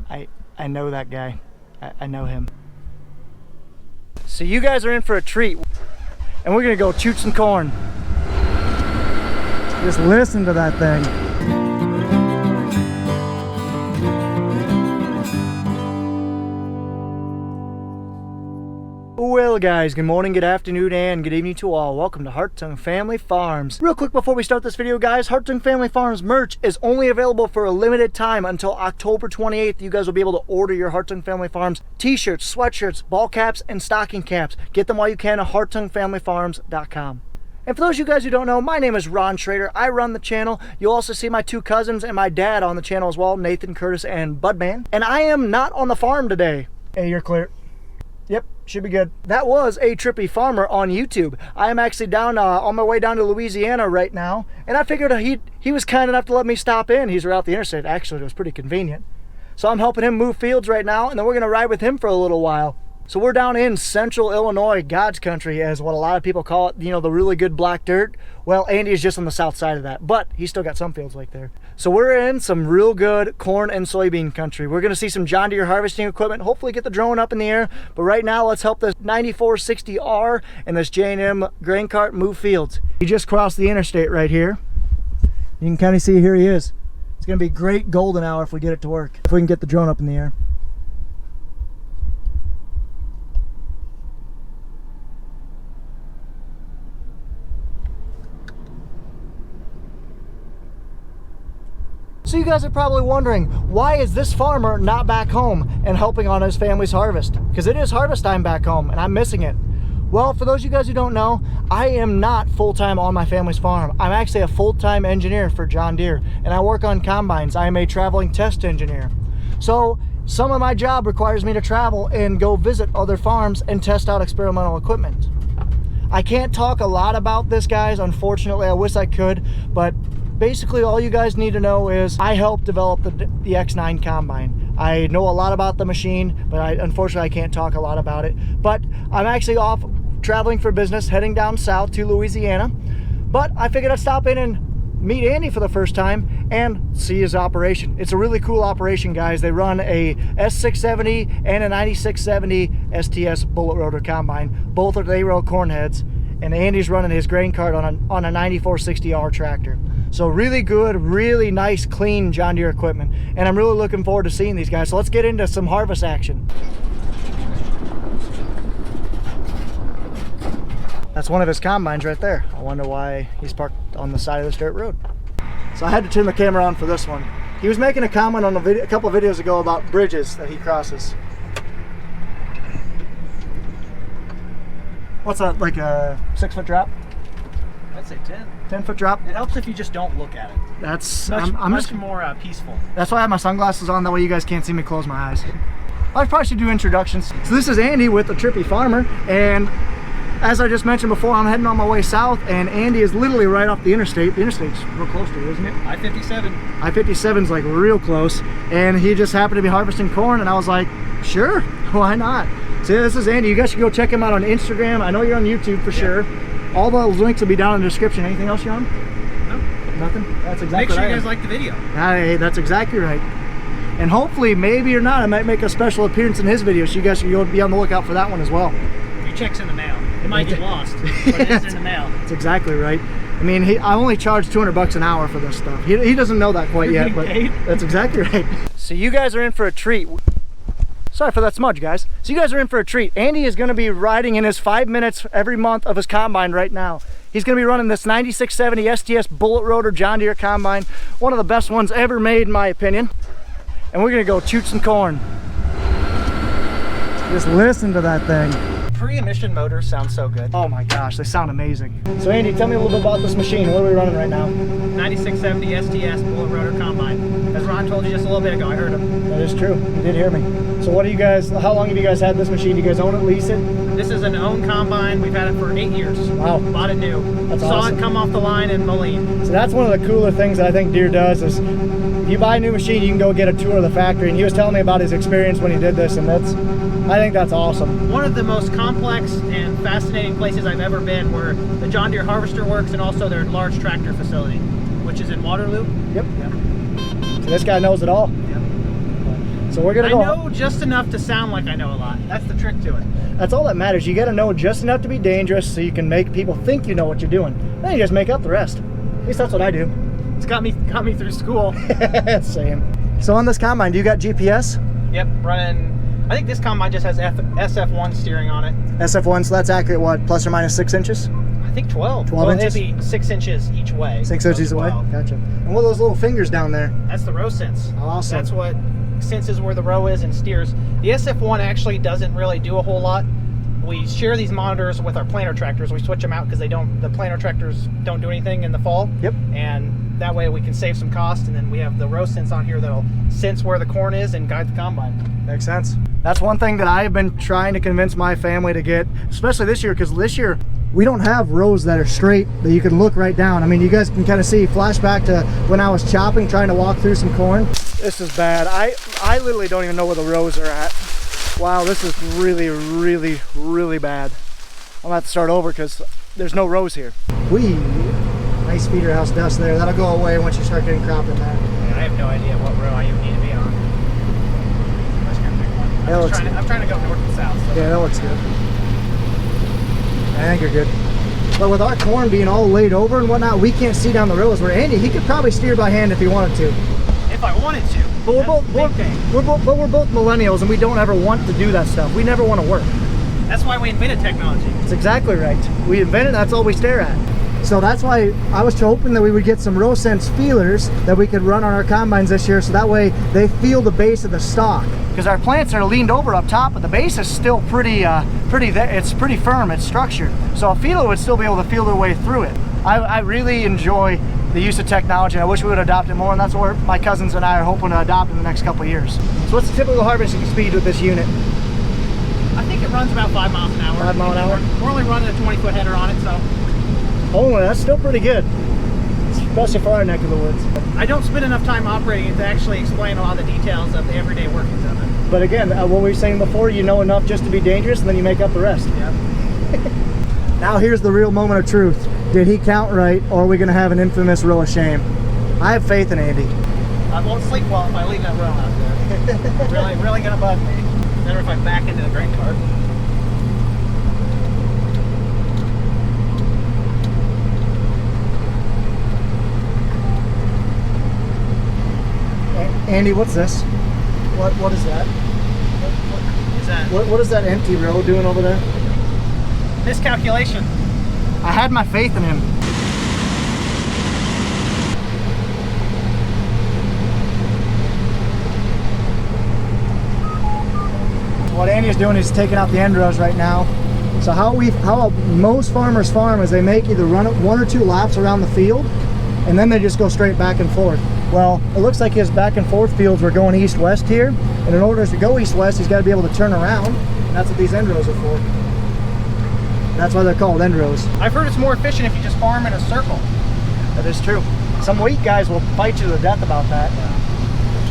I know that guy. I know him. So you guys are in for a treat, and we're gonna go shoot some corn. Just listen to that thing. Well guys, good morning, good afternoon, and good evening to all. Welcome to Hartung Family Farms. Real quick before we start this video guys, Hartung Family Farms merch is only available for a limited time until October 28th. You guys will be able to order your Hartung Family Farms t-shirts, sweatshirts, ball caps, and stocking caps. Get them while you can at hartungfamilyfarms.com. And for those of you guys who don't know, my name is Ron Schrader. I run the channel. You'll also see my two cousins and my dad on the channel as well, Nathan, Curtis, and Budman. And I am not on the farm today. Hey, you're clear. Yep, should be good. That was a Trippy Farmer on YouTube. I am actually down on my way down to Louisiana right now, and I figured he was kind enough to let me stop in. He's right off the interstate. Actually, it was pretty convenient. So I'm helping him move fields right now, and then we're gonna ride with him for a little while. So we're down in central Illinois, God's country, as what a lot of people call it, you know, the really good black dirt. Well, Andy is just on the south side of that, but he's still got some fields like there. So we're in some real good corn and soybean country. We're gonna see some John Deere harvesting equipment, hopefully get the drone up in the air. But right now, let's help this 9460R and this J&M grain cart move fields. He just crossed the interstate right here. You can kind of see here he is. It's gonna be great golden hour if we get it to work, if we can get the drone up in the air. So you guys are probably wondering, why is this farmer not back home and helping on his family's harvest? Because it is harvest time back home and I'm missing it. Well, for those of you guys who don't know, I am not full-time on my family's farm. I'm actually a full-time engineer for John Deere, and I work on combines. I am a traveling test engineer. So some of my job requires me to travel and go visit other farms and test out experimental equipment. I can't talk a lot about this, guys. Unfortunately, I wish I could, but basically all you guys need to know is I helped develop the X9 combine. I know a lot about the machine, but unfortunately I can't talk a lot about it. But I'm actually off traveling for business, heading down south to Louisiana. But I figured I'd stop in and meet Andy for the first time and see his operation. It's a really cool operation, guys. They run a S670 and a 9670 STS bullet rotor combine. Both are day-row corn heads. And Andy's running his grain cart on a 9460R tractor. So really good, really nice, clean John Deere equipment. And I'm really looking forward to seeing these guys. So let's get into some harvest action. That's one of his combines right there. I wonder why he's parked on the side of this dirt road. So I had to turn the camera on for this one. He was making a comment on a couple of videos ago about bridges that he crosses. What's that, like a 6-foot drop? I'd say 10. 10-foot drop? It helps if you just don't look at it. That's much more peaceful. That's why I have my sunglasses on, that way you guys can't see me close my eyes. I probably should do introductions. So this is Andy with the Trippy Farmer, and as I just mentioned before, I'm heading on my way south, and Andy is literally right off the interstate. The interstate's real close to you, isn't it? I-57. I-57's like real close, and he just happened to be harvesting corn, and I was like, sure, why not? So this is Andy. You guys should go check him out on Instagram. I know you're on YouTube for sure. All those links will be down in the description. Anything else, Sean? No. Nothing? That's exactly right. Make sure you guys like the video. Hey, that's exactly right. And hopefully, maybe or not, I might make a special appearance in his video, so you guys should go be on the lookout for that one as well. Your check's in the mail. It might get lost, but it is in the mail. That's exactly right. I mean, I only charge $200 an hour for this stuff. He doesn't know that quite yet, but that's exactly right. So you guys are in for a treat. Sorry for that smudge, guys. So you guys are in for a treat. Andy is going to be riding in his 5 minutes every month of his combine right now. He's going to be running this 9670 STS bullet rotor John Deere combine. One of the best ones ever made, in my opinion. And we're going to go shoot some corn. Just listen to that thing. Pre-emission motors sound so good. Oh my gosh, they sound amazing. So Andy, tell me a little bit about this machine. What are we running right now? 9670 STS bullet rotor combine. As Ron told you just a little bit ago, I heard him. That is true. You did hear me. So what do you guys, how long have you guys had this machine? Do you guys own it, lease it? This is an owned combine. We've had it for 8 years. Wow. Bought it new. That's Saw awesome. it come off the line in Moline. So that's one of the cooler things that I think Deere does is if you buy a new machine, you can go get a tour of the factory. And he was telling me about his experience when he did this, and I think that's awesome. One of the most complex and fascinating places I've ever been, where the John Deere harvester works, and also their large tractor facility, which is in Waterloo. Yep. So this guy knows it all. Yep. So we're gonna go. I know just enough to sound like I know a lot. That's the trick to it. That's all that matters. You got to know just enough to be dangerous, so you can make people think you know what you're doing. Then you just make up the rest. At least that's what I do. It's got me through school. Same. So on this combine, do you got GPS? Yep, running. I think this combine just has SF1 steering on it. SF1, so that's accurate. What, plus or minus 6 inches? I think 12. 12 inches? It'd be 6 inches each way. 6 inches away. Gotcha. And what are those little fingers down there? That's the row sense. Awesome. That's what senses where the row is and steers. The SF1 actually doesn't really do a whole lot. We share these monitors with our planter tractors. We switch them out because the planter tractors don't do anything in the fall. Yep. And that way we can save some cost, and then we have the row sense on here that'll sense where the corn is and guide the combine. Makes sense. That's one thing that I've been trying to convince my family to get, especially this year, because this year we don't have rows that are straight that you can look right down. I mean, you guys can kind of see, flashback to when I was chopping, trying to walk through some corn. This is bad. I literally don't even know where the rows are at. Wow, this is really, really, really bad. I'm gonna have to start over because there's no rows here. Nice feeder house dust there. That'll go away once you start getting crop in there. Yeah, I have no idea what row I even need to be on. I'm just gonna pick one. I'm trying to go north and south. So. Yeah, that looks good. I think you're good. But with our corn being all laid over and whatnot, we can't see down the rows. Where Andy, he could probably steer by hand if he wanted to. If I wanted to. But we're both millennials, and we don't ever want to do that stuff. We never want to work. That's why we invented technology. That's exactly right. We invented, that's all we stare at. So that's why I was hoping that we would get some row sense feelers that we could run on our combines this year, so that way they feel the base of the stalk. Because our plants are leaned over up top, but the base is still it's pretty firm, it's structured. So a feeler would still be able to feel their way through it. I really enjoy the use of technology, and I wish we would adopt it more, and that's what my cousins and I are hoping to adopt in the next couple of years. So what's the typical harvesting speed with this unit? I think it runs about 5 miles an hour. 5 miles an hour? We're only running a 20-foot header on it, so. Only, that's still pretty good, especially for our neck of the woods. I don't spend enough time operating it to actually explain a lot of the details of the everyday workings of it. But again, what we were saying before, you know enough just to be dangerous, and then you make up the rest. Yep. Now here's the real moment of truth. Did he count right, or are we going to have an infamous row of shame? I have faith in Andy. I won't sleep well if I leave that row out there. really gonna bug me. Better if I back into the grain cart. Andy, what's this? What is that? What is that? What is that empty row doing over there? Miscalculation. I had my faith in him. What Andy is doing is taking out the end rows right now. So how most farmers farm is they make either run 1 or 2 laps around the field, and then they just go straight back and forth. Well, it looks like his back and forth fields were going east-west here, and in order to go east-west, he's got to be able to turn around, and that's what these end rows are for. That's why they're called end rows. I've heard it's more efficient if you just farm in a circle. That is true. Some wheat guys will fight you to death about that.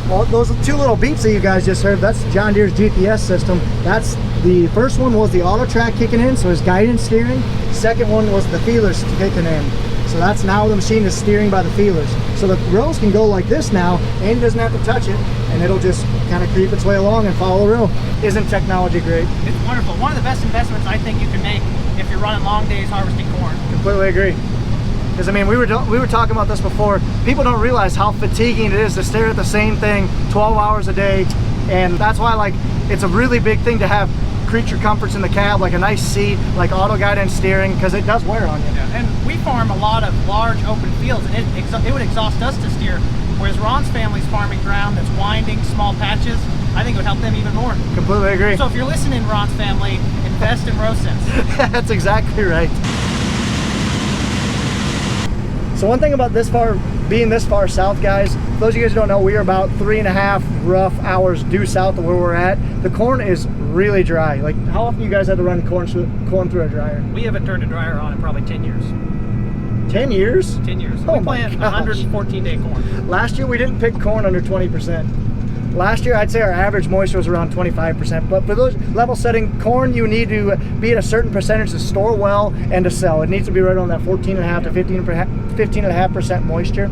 Well, those 2 little beeps that you guys just heard, that's John Deere's GPS system. That's the first one was the auto track kicking in, so his guidance steering. Second one was the feelers kicking in. So that's now the machine is steering by the feelers. So the rows can go like this now, and he doesn't have to touch it, and it'll just kind of creep its way along and follow the row. Isn't technology great? It's wonderful. One of the best investments I think you can make if you're running long days harvesting corn. Completely agree. Because I mean, we were talking about this before. People don't realize how fatiguing it is to stare at the same thing 12 hours a day, and that's why like it's a really big thing to have creature comforts in the cab, like a nice seat, like auto guidance steering, because it does wear on you. Yeah, and we farm a lot of large open fields, and it would exhaust us to steer, whereas Ron's family's farming ground that's winding, small patches. I think it would help them even more. Completely agree. So if you're listening, Ron's family, invest in row sense. That's exactly right. So one thing about being this far south, guys, for those of you guys who don't know, we are about 3.5 rough hours due south of where we're at. The corn is really dry. Like, how often you guys had to run corn through a dryer? We haven't turned a dryer on in probably 10 years. 10 years? 10 years. Oh we plant 114-day corn. Last year we didn't pick corn under 20%. Last year I'd say our average moisture was around 25%, but for those level setting corn, you need to be at a certain percentage to store well and to sell. It needs to be right on that 14.5 to 15.5% moisture.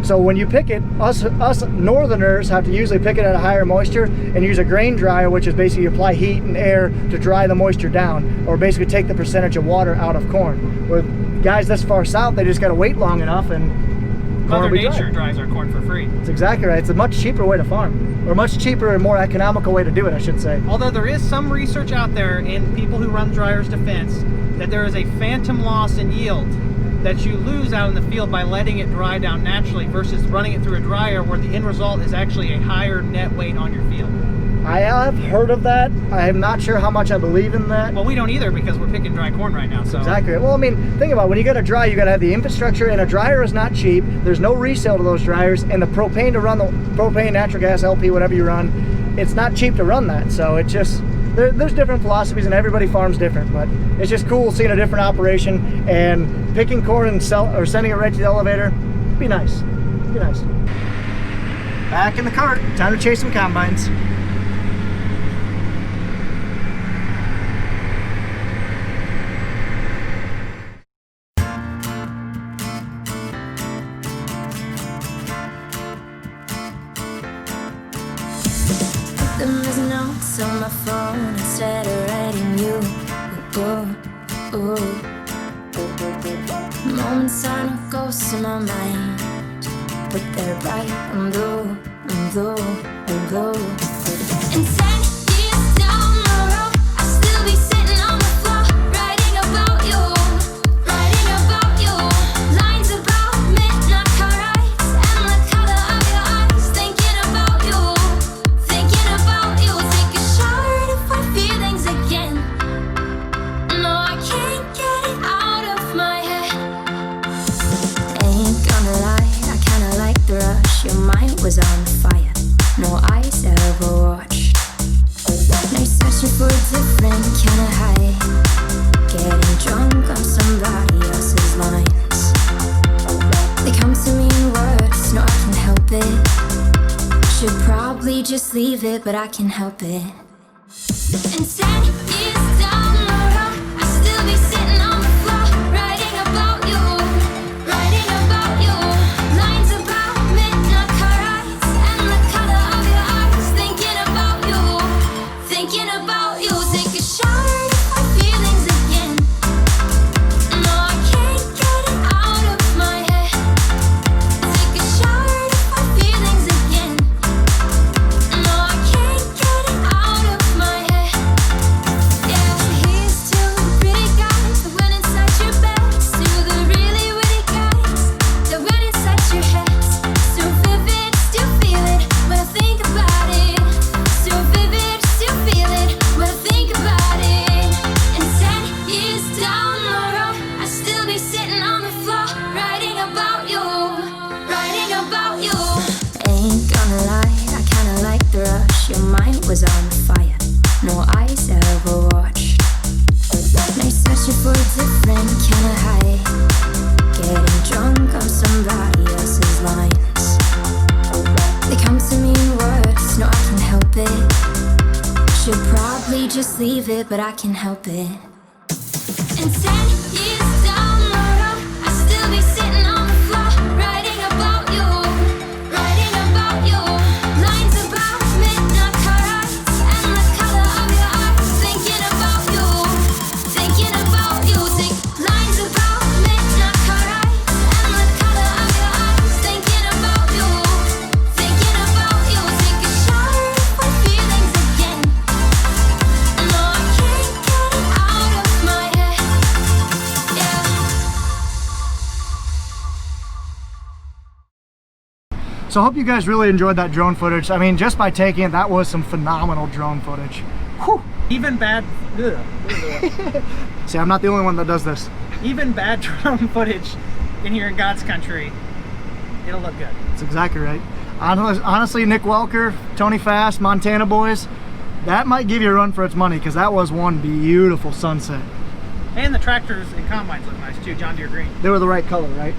So when you pick it, us northerners have to usually pick it at a higher moisture and use a grain dryer, which is basically you apply heat and air to dry the moisture down, or basically take the percentage of water out of corn. With guys this far south, they just got to wait long enough and Mother Nature dries our corn for free. That's exactly right. It's a much cheaper way to farm, or much cheaper and more economical way to do it, I should say. Although there is some research out there in people who run dryers defense that there is a phantom loss in yield that you lose out in the field by letting it dry down naturally versus running it through a dryer, where the end result is actually a higher net weight on your field. I have heard of that. I am not sure how much I believe in that. Well, we don't either, because we're picking dry corn right now. So. Exactly. Well, I mean, think about it. When you got a dryer, you got to have the infrastructure, and a dryer is not cheap. There's no resale to those dryers, and the propane to run the propane, natural gas, LP, whatever you run, it's not cheap to run that. So it just, there's different philosophies, and everybody farms different, but it's just cool seeing a different operation, and picking corn and sending it right to the elevator. Be nice. Be nice. Back in the cart. Time to chase some combines. On my phone instead of writing you. Moments are no ghosts in my mind, but they're right on blue. And 10 years down the road, I'll still be sitting on the floor, writing about you. Lines about midnight car rides and the color of your eyes. Thinking about you. Take a shower to fight feelings again. No, I can't get it out of my head. Ain't gonna lie, I kinda like the rush. Your mind was on fire, no eyes ever watched. Now you're searching for a different kind of high, getting drunk on somebody else's lines. They come to me in words, no I can help it. Should probably just leave it, but I can help it. And 10 years down the road, I'll still be sitting on the floor, writing about you. Lines about midnight car rides and the color of your eyes. Thinking about you. Take a shower to fight feelings again. No, I can't get it out of my head. Take a shower to fight feelings again. No, I can't get it out of my head. Yeah, here's to the pretty guys that went inside your beds, to the really witty guys that went inside your heads. So vivid, still feel it when I think about it. So vivid, still feel it when I think about it. And 10 years down the road, I'll still be sitting on the floor, writing about you. Ain't gonna lie, I kinda like the rush. Your mind was on fire, no eyes ever watched. Now you're searching for a different kind of high, getting drunk on somebody else's lines. They come to me in words, no I can help it. Should probably just leave it, but I can help it. And 10 years down the road, I'll still be sitting on the floor, writing about you. Lines about midnight car rides and the color of your eyes. Thinking about you. Take lines about midnight car rides and the color of your eyes. Thinking about you. Take a shower to fight feelings again. No, I can't get it out of my head. Yeah. So I hope you guys really enjoyed that drone footage. I mean, just by taking it, that was some phenomenal drone footage. Whew. Even bad. See, I'm not the only one that does this. Even bad drone footage in here in God's country, it'll look good. That's exactly right. Honestly, Nick Welker, Tony Fast, Montana boys, that might give you a run for its money, because that was one beautiful sunset. And the tractors and combines look nice too, John Deere green. They were the right color, right?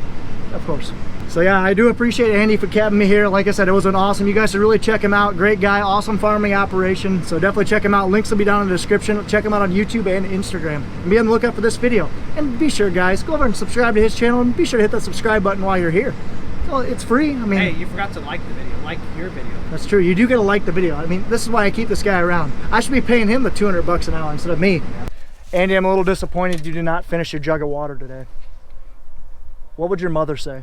Of course. So yeah, I do appreciate Andy for capping me here. Like I said, it was an awesome. You guys should really check him out. Great guy, awesome farming operation. So definitely check him out. Links will be down in the description. Check him out on YouTube and Instagram. And be on the lookout for this video. And be sure, guys, go over and subscribe to his channel, and be sure to hit that subscribe button while you're here. Well, it's free. I mean, Hey, you forgot to like the video. Like your video. that's true. You do get to like the video. I mean, this is why I keep this guy around. I should be paying him the $200 an hour instead of me. Andy, I'm a little disappointed you did not finish your jug of water today. What would your mother say?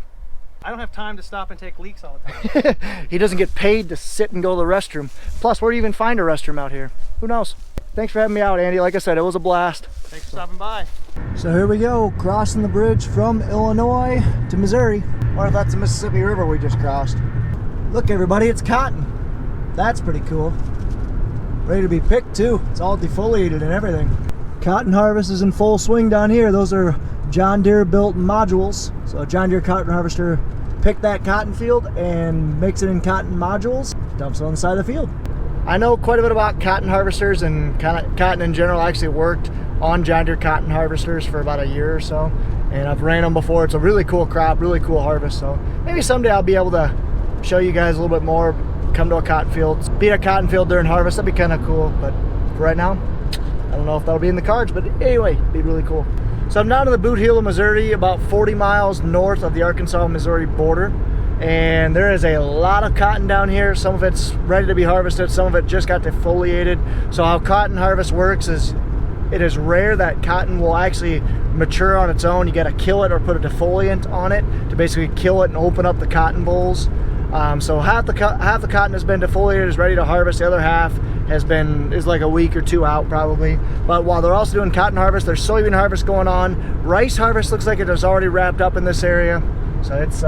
I don't have time to stop and take leaks all the time. He doesn't get paid to sit and go to the restroom. Plus, where do you even find a restroom out here? Who knows? Thanks for having me out, Andy. Like I said, it was a blast. Thanks for stopping by. So here we go, crossing the bridge from Illinois to Missouri. Wonder if that's the Mississippi River we just crossed. Look, everybody, it's cotton. That's pretty cool. Ready to be picked too. It's all defoliated and everything. Cotton harvest is in full swing down here. Those are John Deere built modules. So a John Deere cotton harvester picked that cotton field and makes it in cotton modules, dumps it on the side of the field. I know quite a bit about cotton harvesters and cotton in general. I actually worked on John Deere cotton harvesters for about a year or so, and I've ran them before. It's a really cool crop, really cool harvest. So maybe someday I'll be able to show you guys a little bit more, come to a cotton field, be at a cotton field during harvest. That'd be kind of cool, but for right now, I don't know if that'll be in the cards, but anyway, it'd be really cool. So I'm down in the Boot Heel of Missouri, about 40 miles north of the Arkansas-Missouri border. And there is a lot of cotton down here. Some of it's ready to be harvested, some of it just got defoliated. So how cotton harvest works is it is rare that cotton will actually mature on its own. You got to kill it or put a defoliant on it to basically kill it and open up the cotton bolls. So half the cotton has been defoliated, is ready to harvest. The other half is like a week or two out probably. But while they're also doing cotton harvest, there's soybean harvest going on. Rice harvest looks like it is already wrapped up in this area. So it's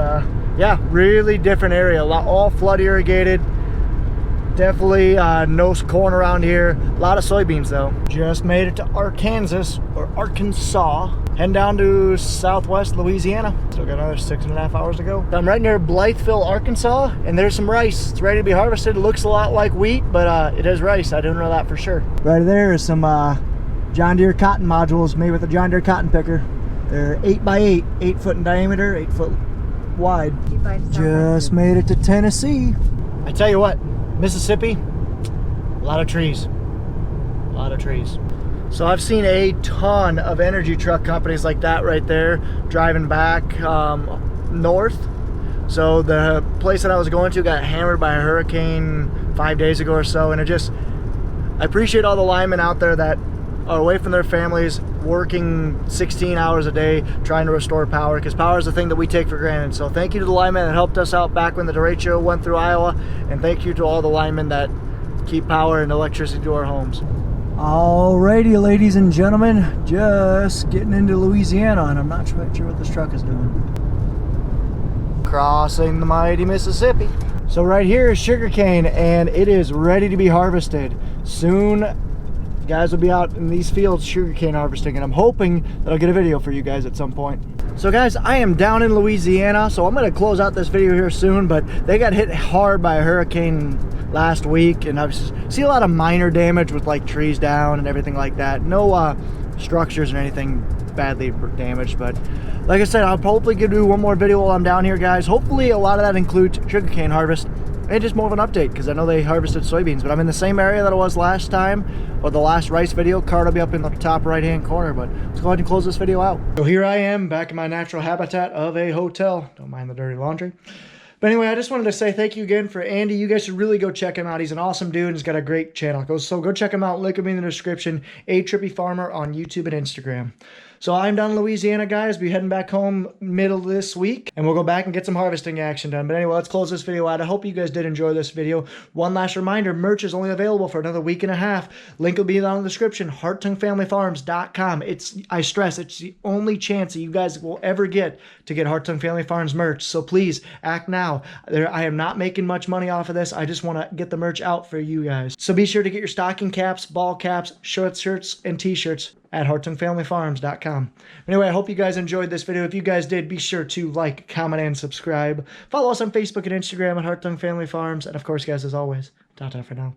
yeah, really different area. All flood irrigated. Definitely no corn around here. A lot of soybeans though. Just made it to Arkansas, heading down to southwest Louisiana. Still got another 6.5 hours to go. I'm right near Blytheville, Arkansas, and there's some rice. It's ready to be harvested. It looks a lot like wheat, but it is rice. I didn't know that for sure. Right there is some John Deere cotton modules made with a John Deere cotton picker. They're 8x8, 8 foot in diameter, 8 foot wide. Just made it to Tennessee. I tell you what, Mississippi, a lot of trees. A lot of trees. So I've seen a ton of energy truck companies like that right there driving back north. So the place that I was going to got hammered by a hurricane 5 days ago or so, and I appreciate all the linemen out there that are away from their families, working 16 hours a day trying to restore power, because power is the thing that we take for granted. So thank you to the linemen that helped us out back when the derecho went through Iowa, and thank you to all the linemen that keep power and electricity to our homes. Alrighty, ladies and gentlemen, just getting into Louisiana, and I'm not quite sure what this truck is doing. Crossing the mighty Mississippi. So right here is sugarcane, and it is ready to be harvested. Soon, guys will be out in these fields sugarcane harvesting, and I'm hoping that I'll get a video for you guys at some point. So guys, I am down in Louisiana, so I'm going to close out this video here soon, but they got hit hard by a hurricane last week, and I've seen a lot of minor damage with like trees down and everything like that. No structures or anything badly damaged, but like I said, I'll probably do one more video while I'm down here, guys. Hopefully a lot of that includes sugarcane harvest and just more of an update, because I know they harvested soybeans, but I'm in the same area that I was last time, or the last rice video. Card will be up in the top right hand corner, but let's go ahead and close this video out. So here I am back in my natural habitat of a hotel. Don't mind the dirty laundry. But anyway, I just wanted to say thank you again for Andy. You guys should really go check him out. He's an awesome dude and he's got a great channel. So go check him out. Link will be in the description. A Trippy Farmer on YouTube and Instagram. So I'm down in Louisiana, guys. We'll be heading back home middle of this week, and we'll go back and get some harvesting action done. But anyway, let's close this video out. I hope you guys did enjoy this video. One last reminder, merch is only available for another week and a half. Link will be down in the description, HartungFamilyFarms.com. I stress, it's the only chance that you guys will ever get to get Hartung Family Farms merch. So please, act now. I am not making much money off of this. I just want to get the merch out for you guys. So be sure to get your stocking caps, ball caps, shirts, and t-shirts at HartungFamilyFarms.com. Anyway, I hope you guys enjoyed this video. If you guys did, be sure to like, comment, and subscribe. Follow us on Facebook and Instagram at Hartung Family Farms. And of course, guys, as always, ta-ta for now.